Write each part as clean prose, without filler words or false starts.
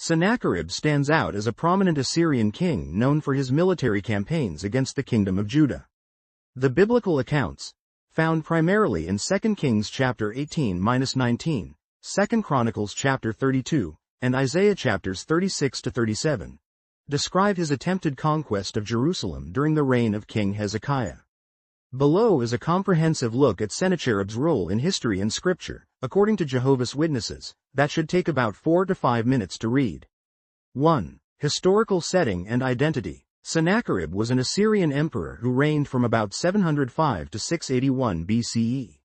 Sennacherib stands out as a prominent Assyrian king known for his military campaigns against the kingdom of Judah. The biblical accounts, found primarily in 2 Kings chapter 18-19, 2 Chronicles chapter 32, and Isaiah chapters 36-37, describe his attempted conquest of Jerusalem during the reign of King Hezekiah. Below is a comprehensive look at Sennacherib's role in history and scripture, according to Jehovah's Witnesses, that should take about 4 to 5 minutes to read. 1. Historical setting and identity. Sennacherib was an Assyrian emperor who reigned from about 705 to 681 BCE.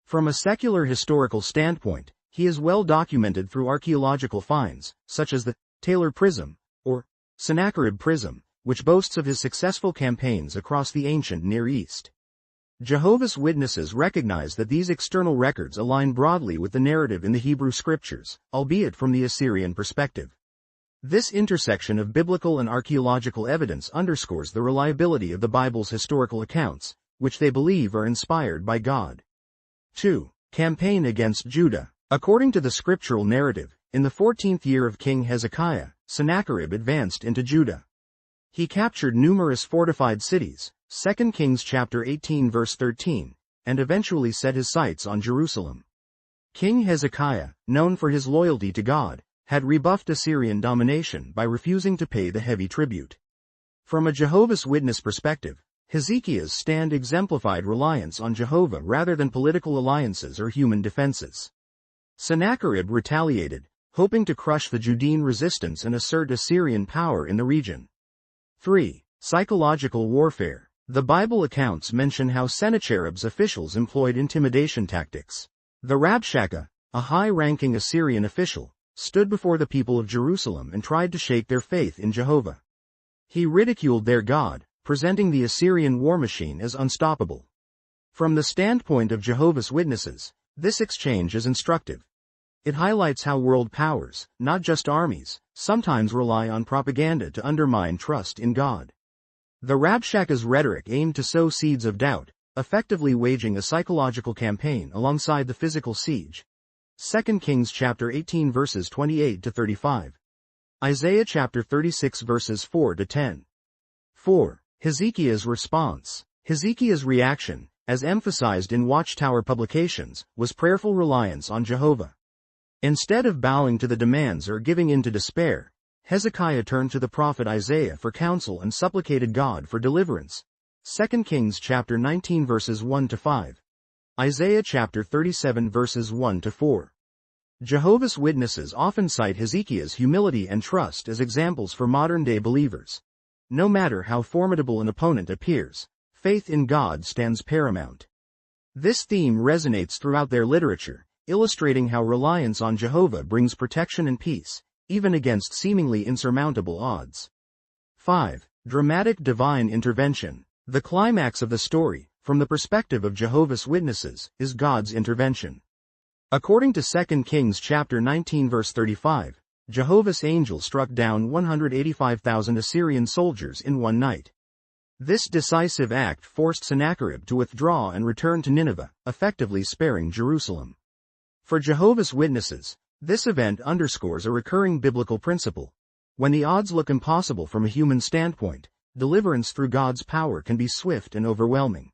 From a secular historical standpoint, he is well documented through archaeological finds, such as the Taylor Prism, or Sennacherib Prism, which boasts of his successful campaigns across the ancient Near East. Jehovah's Witnesses recognize that these external records align broadly with the narrative in the Hebrew Scriptures, albeit from the Assyrian perspective. This intersection of biblical and archaeological evidence underscores the reliability of the Bible's historical accounts, which they believe are inspired by God. 2. Campaign against Judah. According to the scriptural narrative, in the 14th year of King Hezekiah, Sennacherib advanced into Judah. He captured numerous fortified cities, 2 Kings chapter 18 verse 13, and eventually set his sights on Jerusalem. King Hezekiah, known for his loyalty to God, had rebuffed Assyrian domination by refusing to pay the heavy tribute. From a Jehovah's Witness perspective, Hezekiah's stand exemplified reliance on Jehovah rather than political alliances or human defenses. Sennacherib retaliated, hoping to crush the Judean resistance and assert Assyrian power in the region. 3. Psychological warfare. The Bible accounts mention how Sennacherib's officials employed intimidation tactics. The Rabshakeh, a high-ranking Assyrian official, stood before the people of Jerusalem and tried to shake their faith in Jehovah. He ridiculed their God, presenting the Assyrian war machine as unstoppable. From the standpoint of Jehovah's Witnesses, this exchange is instructive. It highlights how world powers, not just armies, sometimes rely on propaganda to undermine trust in God. The Rabshakeh's rhetoric aimed to sow seeds of doubt, effectively waging a psychological campaign alongside the physical siege. 2 Kings chapter 18 verses 28-35. Isaiah chapter 36 verses 4-10. 4. Hezekiah's response. Hezekiah's reaction, as emphasized in Watchtower publications, was prayerful reliance on Jehovah. Instead of bowing to the demands or giving in to despair, Hezekiah turned to the prophet Isaiah for counsel and supplicated God for deliverance. 2 Kings chapter 19 verses 1-5. Isaiah chapter 37 verses 1-4. Jehovah's Witnesses often cite Hezekiah's humility and trust as examples for modern-day believers. No matter how formidable an opponent appears, faith in God stands paramount. This theme resonates throughout their literature, illustrating how reliance on Jehovah brings protection and peace, even against seemingly insurmountable odds. 5. Dramatic divine intervention. The climax of the story, from the perspective of Jehovah's Witnesses, is God's intervention. According to 2 Kings chapter 19 verse 35, Jehovah's angel struck down 185,000 Assyrian soldiers in one night. This decisive act forced Sennacherib to withdraw and return to Nineveh, effectively sparing Jerusalem. For Jehovah's Witnesses, this event underscores a recurring biblical principle. When the odds look impossible from a human standpoint, deliverance through God's power can be swift and overwhelming.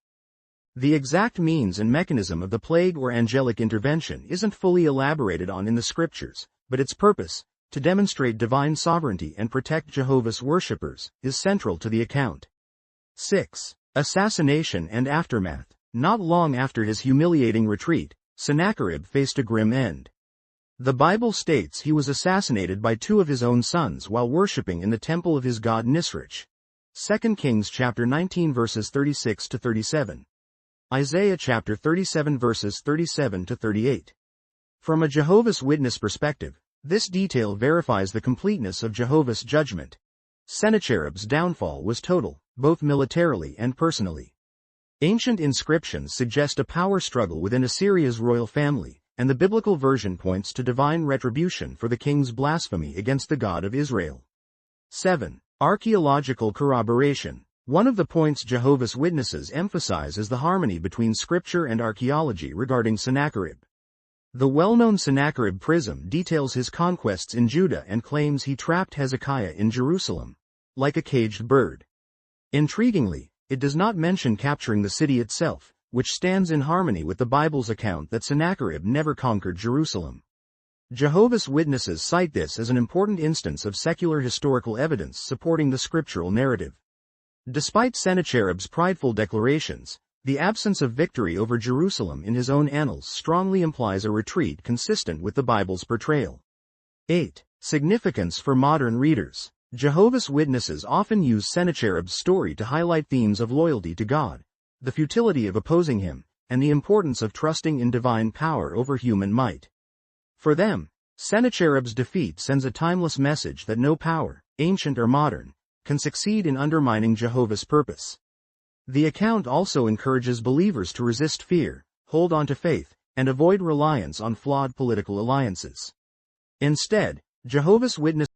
The exact means and mechanism of the plague or angelic intervention isn't fully elaborated on in the scriptures, but its purpose, to demonstrate divine sovereignty and protect Jehovah's worshippers, is central to the account. 6. Assassination and aftermath. Not long after his humiliating retreat, Sennacherib faced a grim end. The Bible states he was assassinated by two of his own sons while worshipping in the temple of his god Nisroch. 2 Kings chapter 19 verses 36-37. Isaiah chapter 37 verses 37-38. From a Jehovah's Witness perspective, this detail verifies the completeness of Jehovah's judgment. Sennacherib's downfall was total, both militarily and personally. Ancient inscriptions suggest a power struggle within Assyria's royal family, and the biblical version points to divine retribution for the king's blasphemy against the God of Israel. 7. Archaeological corroboration. One of the points Jehovah's Witnesses emphasize is the harmony between scripture and archaeology regarding Sennacherib. The well-known Sennacherib prism details his conquests in Judah and claims he trapped Hezekiah in Jerusalem, like a caged bird. Intriguingly, it does not mention capturing the city itself, which stands in harmony with the Bible's account that Sennacherib never conquered Jerusalem. Jehovah's Witnesses cite this as an important instance of secular historical evidence supporting the scriptural narrative. Despite Sennacherib's prideful declarations, the absence of victory over Jerusalem in his own annals strongly implies a retreat consistent with the Bible's portrayal. 8. Significance for modern readers. Jehovah's Witnesses often use Sennacherib's story to highlight themes of loyalty to God, the futility of opposing him, and the importance of trusting in divine power over human might. For them, Sennacherib's defeat sends a timeless message that no power, ancient or modern, can succeed in undermining Jehovah's purpose. The account also encourages believers to resist fear, hold on to faith, and avoid reliance on flawed political alliances. Instead, Jehovah's Witnesses